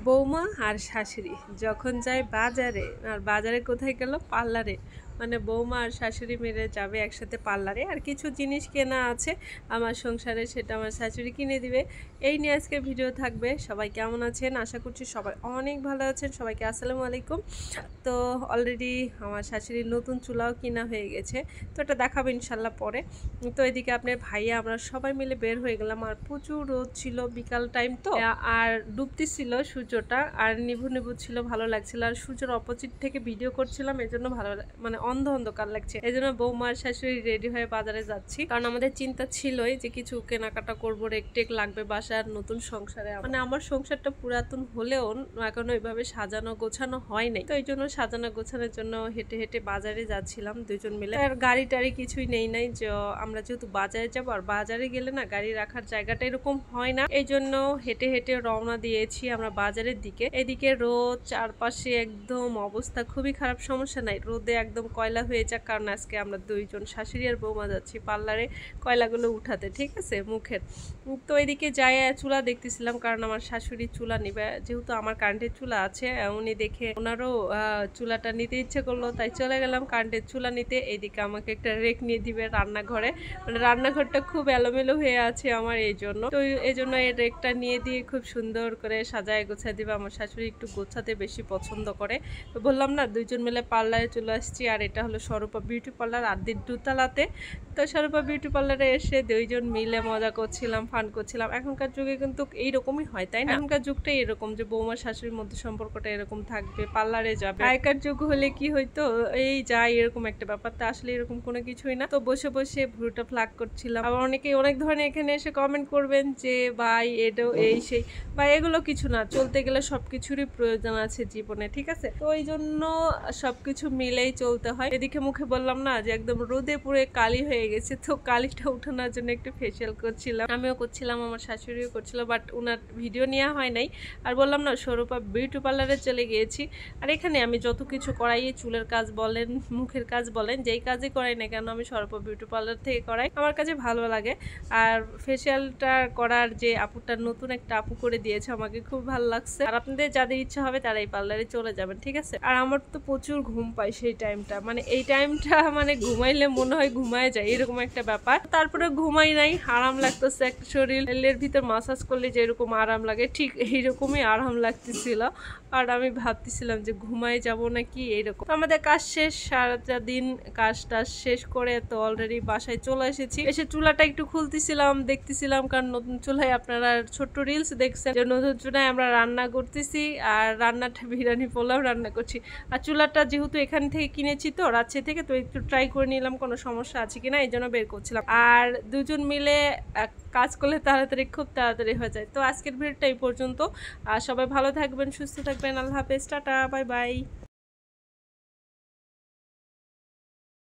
বৌমা আর শাশুড়ি যখন যায় বাজারে, আর বাজারে কোথায় গেল? পার্লারে। মানে বৌমা আর শাশুড়ি মিলে যাবে একসাথে পার্লারে, আর কিছু জিনিস কেনা আছে আমার সংসারে, সেটা আমার শাশুড়ি কিনে দিবে। এই নিয়ে আজকে ভিডিও থাকবে। সবাই কেমন আছেন? আশা করছি সবাই অনেক ভালো আছেন। সবাইকে আসসালামু আলাইকুম। তো অলরেডি আমার শাশুড়ির নতুন চুলাও কিনা হয়ে গেছে, তো এটা দেখাবো ইনশাল্লাহ পরে। তো এদিকে আপনার ভাইয়া আমরা সবাই মিলে বের হয়ে গেলাম, আর প্রচুর রোদ ছিল, বিকাল টাইম তো, আর ডুবতেছিল সূর্যটা, আর নিভু নিভু ছিল, ভালো লাগছিল। আর সূর্যের অপোজিট থেকে ভিডিও করছিলাম, এই জন্য ভালো, মানে অন্ধকার লাগছে। এই জন্য বৌমার শাশুড়ি রেডি হয়ে বাজারে যাচ্ছি, কারণ আমাদের চিন্তা ছিলই যে কিছু কেনাকাটা করবো, রেকটেক লাগবে বাসার নতুন সংসারে। মানে আমার সংসারটা পুরাতন হলেও এখনো ওইভাবে সাজানো গোছানো হয় নাই, তো এই জন্য সাজানো গোছানোর জন্য হেঁটে হেঁটে বাজারে যাচ্ছিলাম দুজন মিলে। আর গাড়ি টাড়ি কিছুই নেই নাই, যে আমরা যেহেতু বাজারে যাবো, আর বাজারে গেলে না গাড়ি রাখার জায়গাটা এরকম হয় না, এই জন্য হেঁটে হেঁটে রওনা দিয়েছি আমরা বাজারের দিকে। এদিকে রোদ, চারপাশে একদম অবস্থা খুবই খারাপ। সমস্যা নাই, রোদে একদম কয়লা হয়ে যাক, কারণ আজকে আমরা দুইজন শাশুড়ি আর বৌমা যাচ্ছি পার্লারে কয়লাগুলো উঠাতে, ঠিক আছে, মুখের। তো এদিকে যাই চুলা দেখতেছিলাম, কারণ আমার শাশুড়ি চুলা নিবে, যেহেতু আমার কারেন্টের চুলা আছে, উনি দেখে ওনারও চুলাটা নিতে ইচ্ছে করলো, তাই চলে গেলাম কারেন্টের চুলা নিতে। এইদিকে আমাকে একটা রেক নিয়ে দিবে রান্নাঘরে, মানে রান্নাঘরটা খুব এলোমেলো হয়ে আছে আমার, এই জন্য। তো এই জন্য এই রেকটা নিয়ে দিয়ে খুব সুন্দর করে সাজায় গোছায় দিবে। আমার শাশুড়ি একটু গোছাতে বেশি পছন্দ করে। তো বললাম না, দুইজন মিলে পার্লারে চলে আসছি, আর এটা হলো স্বরূপা বিউটি পার্লার আদির দুতলাতে। তো স্বরূপা বিউটি পার্লারে এসে দুইজন মিলে মজা করছিলাম, ফান করছিলাম। এখনকার যুগে কিন্তু এইরকমই হয়, তাই না? এখনকার যুগটা এরকম যে বৌমা শাশুড়ির মধ্যে সম্পর্কটা এরকম থাকবে, পার্লারে যাবে। আগেকার যুগ হলে কি হইতো, এই যাই এরকম একটা ব্যাপার, তা আসলে এরকম কোনো কিছুই না। তো বসে বসে ভ্রুটা ফ্লাগ করছিলাম। আবার অনেকে অনেক ধরনের এখানে এসে কমেন্ট করবেন যে ভাই এটাও এই সেই, বা এগুলো কিছু না, চলতে গেলে সবকিছুরই প্রয়োজন আছে জীবনে, ঠিক আছে। তো এই জন্য সবকিছু মিলেই চলতে হয়। এদিকে মুখে বললাম না যে একদম রোদে পুরো কালি হয়ে গেছে, তো কালিটা উঠানোর জন্য একটু ফেসিয়াল করছিলাম, আমিও করছিলাম, আমার শাশুড়িও করছিল, বাট ওনার ভিডিও নেওয়া হয় নাই। আর বললাম না, স্বরূপা বিউটি পার্লারে চলে গিয়েছি। আর এখানে আমি যত কিছু করাই, চুলের কাজ বলেন, মুখের কাজ বলেন, যেই কাজই করাই না কেন, আমি স্বরূপা বিউটি পার্লার থেকে করাই, আমার কাছে ভালো লাগে। আর ফেসিয়ালটা করার যে আপুটা, নতুন একটা আপু করে দিয়েছে, আমাকে খুব ভালো লাগছে। আর আপনাদের যাদের ইচ্ছা হবে তারা এই পার্লারে চলে যাবেন, ঠিক আছে। আর আমার তো প্রচুর ঘুম পায় সেই টাইমটা, মানে এই টাইমটা মানে ঘুমাইলে মনে হয় ঘুমায় যায়, এরকম একটা ব্যাপার। তারপরে ঘুমাই নাই, আরাম লাগতেছে, একটা শরীরের ভিতর মাসাজ করলে যেরকম আরাম লাগে, ঠিক এইরকমই আরাম লাগতেছিল। আর আমি ভাবতেছিলাম যে ঘুমাই যাব নাকি এইরকম। আমাদের কাজ শেষ, সারাটা দিন কাজ টাজ শেষ করে তো অলরেডি বাসায় চলে এসেছি। এসে চুলাটা একটু খুলতেছিলাম, দেখতেছিলাম, কারণ নতুন চুলায় আপনারা ছোট্ট রিলস দেখছেন যে নতুন চুলায় আমরা রান্না করতেছি, আর রান্নাটা বিরিয়ানি পোলাও রান্না করছি। আর চুলাটা যেহেতু এখান থেকে কিনেছি, তো রাজশাহী থেকে, তো একটু ট্রাই করে নিলাম কোনো সমস্যা আছে কিনা, এই জন্য বের করছিলাম। আর দুজন মিলে কাজ করলে তাড়াতাড়ি, খুব তাড়াতাড়ি হয়ে যায়। তো আজকের ভিডিওটা এই পর্যন্ত। আর সবাই ভালো থাকবেন, সুস্থ থাকবেন, আল্লাহ হাফেজ, টাটা, বাই বাই।